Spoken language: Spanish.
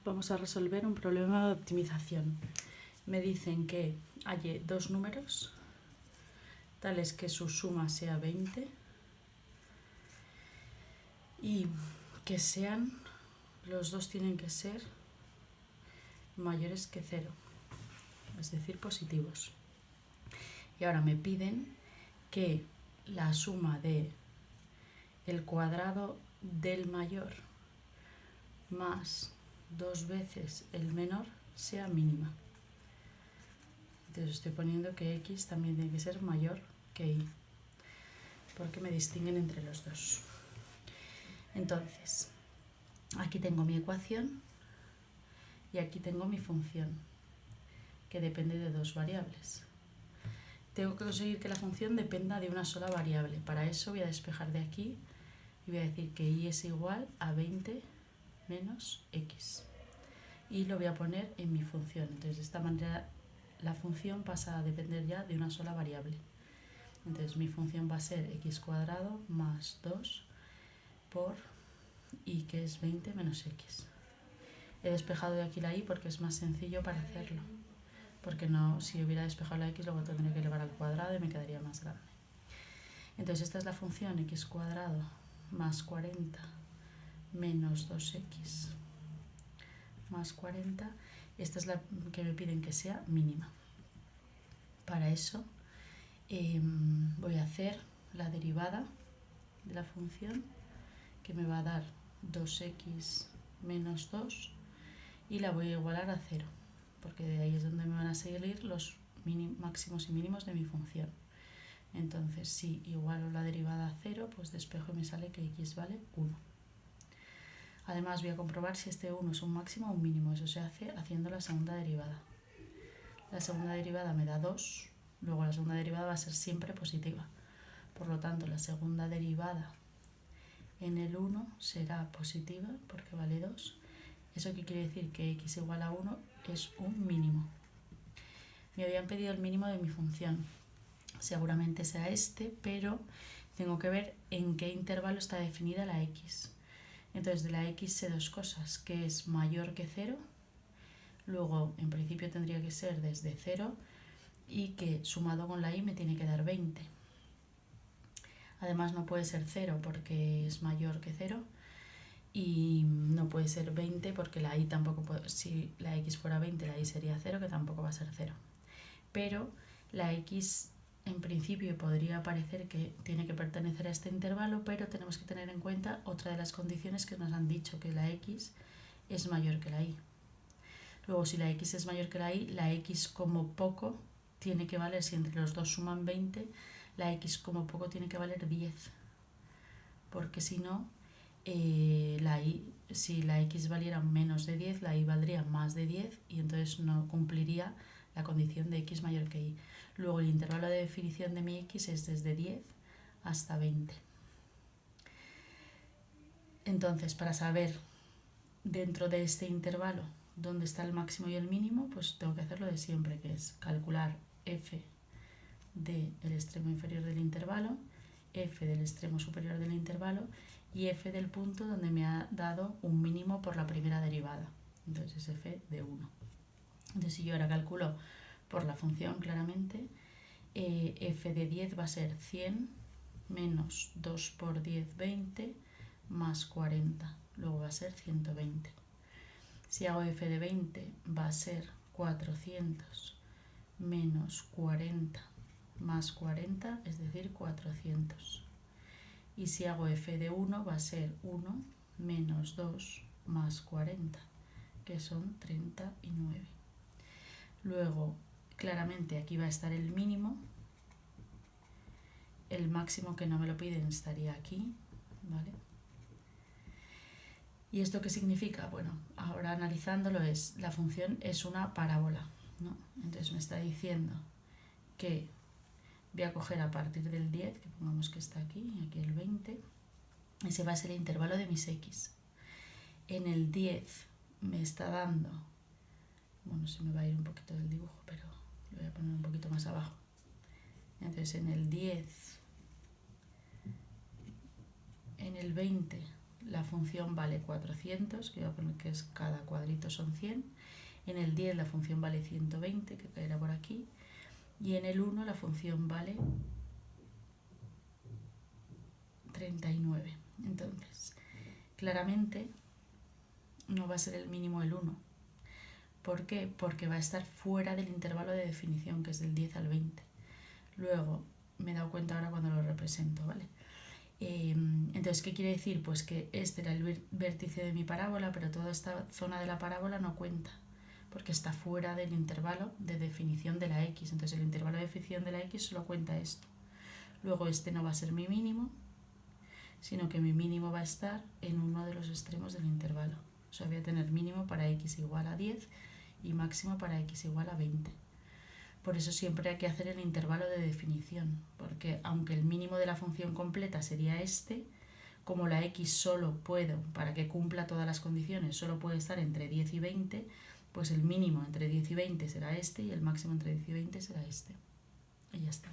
Vamos a resolver un problema de optimización. Me dicen que hay dos números, tales que su suma sea 20 y que los dos tienen que ser mayores que 0, es decir, positivos. Y ahora me piden que la suma de el cuadrado del mayor más 2 veces el menor sea mínima. Entonces estoy poniendo que x también tiene que ser mayor que y, porque me distinguen entre los dos. Entonces, aquí tengo mi ecuación y aquí tengo mi función, que depende de dos variables. Tengo que conseguir que la función dependa de una sola variable. Para eso voy a despejar de aquí y voy a decir que y es igual a 20 menos x. Y lo voy a poner en mi función. Entonces, de esta manera la función pasa a depender ya de una sola variable. Entonces, mi función va a ser x cuadrado más 2 por y, que es 20 menos x. He despejado de aquí la y porque es más sencillo para hacerlo. Porque no, si hubiera despejado la x, luego tendría que elevar al cuadrado y me quedaría más grande. Entonces, esta es la función x cuadrado más 40 menos 2x más 40. Esta es la que me piden que sea mínima. Para eso voy a hacer la derivada de la función, que me va a dar 2x menos 2, y la voy a igualar a 0, porque de ahí es donde me van a salir los máximos y mínimos de mi función. Entonces, si igualo la derivada a 0, pues despejo y me sale que x vale 1. Además, voy a comprobar si este 1 es un máximo o un mínimo. Eso se hace haciendo la segunda derivada. La segunda derivada me da 2, luego la segunda derivada va a ser siempre positiva. Por lo tanto, la segunda derivada en el 1 será positiva porque vale 2. ¿Eso qué quiere decir? Que x igual a 1 es un mínimo. Me habían pedido el mínimo de mi función. Seguramente sea este, pero tengo que ver en qué intervalo está definida la x. Entonces, de la x sé dos cosas, que es mayor que 0, luego en principio tendría que ser desde 0 y que sumado con la y me tiene que dar 20. Además no puede ser 0 porque es mayor que 0 y no puede ser 20 porque la y tampoco puede, si la x fuera 20 la y sería 0, que tampoco va a ser 0. Pero la x en principio podría parecer que tiene que pertenecer a este intervalo, pero tenemos que tener en cuenta otra de las condiciones que nos han dicho, que la x es mayor que la y. Luego, si la x es mayor que la x como poco tiene que valer, si entre los dos suman 20, la x como poco tiene que valer 10. Porque si no, si la x valiera menos de 10, la y valdría más de 10 y entonces no cumpliría la condición de x mayor que y. Luego, el intervalo de definición de mi x es desde 10 hasta 20. Entonces, para saber dentro de este intervalo dónde está el máximo y el mínimo, pues tengo que hacer lo de siempre, que es calcular f del extremo inferior del intervalo, f del extremo superior del intervalo y f del punto donde me ha dado un mínimo por la primera derivada. Entonces es f de 1. Entonces, si yo ahora calculo por la función claramente, f de 10 va a ser 100 menos 2 por 10, 20, más 40. Luego va a ser 120. Si hago f de 20 va a ser 400 menos 40 más 40, es decir, 400. Y si hago f de 1 va a ser 1 menos 2 más 40, que son 39. Luego, claramente aquí va a estar el mínimo. El máximo, que no me lo piden, estaría aquí, ¿vale? ¿Y esto qué significa? Bueno, ahora analizándolo la función es una parábola, ¿no? Entonces me está diciendo que voy a coger a partir del 10, que pongamos que está aquí, y aquí el 20, ese va a ser el intervalo de mis x. En el 10 me está dando, bueno, se me va a ir un poquito del dibujo, pero lo voy a poner un poquito más abajo. Entonces en el 10, en el 20 la función vale 400, que voy a poner que es cada cuadrito son 100. En el 10 la función vale 120, que caerá por aquí. Y en el 1 la función vale 39. Entonces, claramente no va a ser el mínimo el 1. ¿Por qué? Porque va a estar fuera del intervalo de definición, que es del 10 al 20. Luego, me he dado cuenta ahora cuando lo represento, ¿vale? Entonces, ¿qué quiere decir? Pues que este era el vértice de mi parábola, pero toda esta zona de la parábola no cuenta, porque está fuera del intervalo de definición de la x. Entonces, el intervalo de definición de la x solo cuenta esto. Luego, este no va a ser mi mínimo, sino que mi mínimo va a estar en uno de los extremos del intervalo. O sea, voy a tener mínimo para x igual a 10 y máximo para x igual a 20. Por eso siempre hay que hacer el intervalo de definición, porque aunque el mínimo de la función completa sería este, como la x solo puedo, para que cumpla todas las condiciones, solo puede estar entre 10 y 20, pues el mínimo entre 10 y 20 será este y el máximo entre 10 y 20 será este. Y ya está.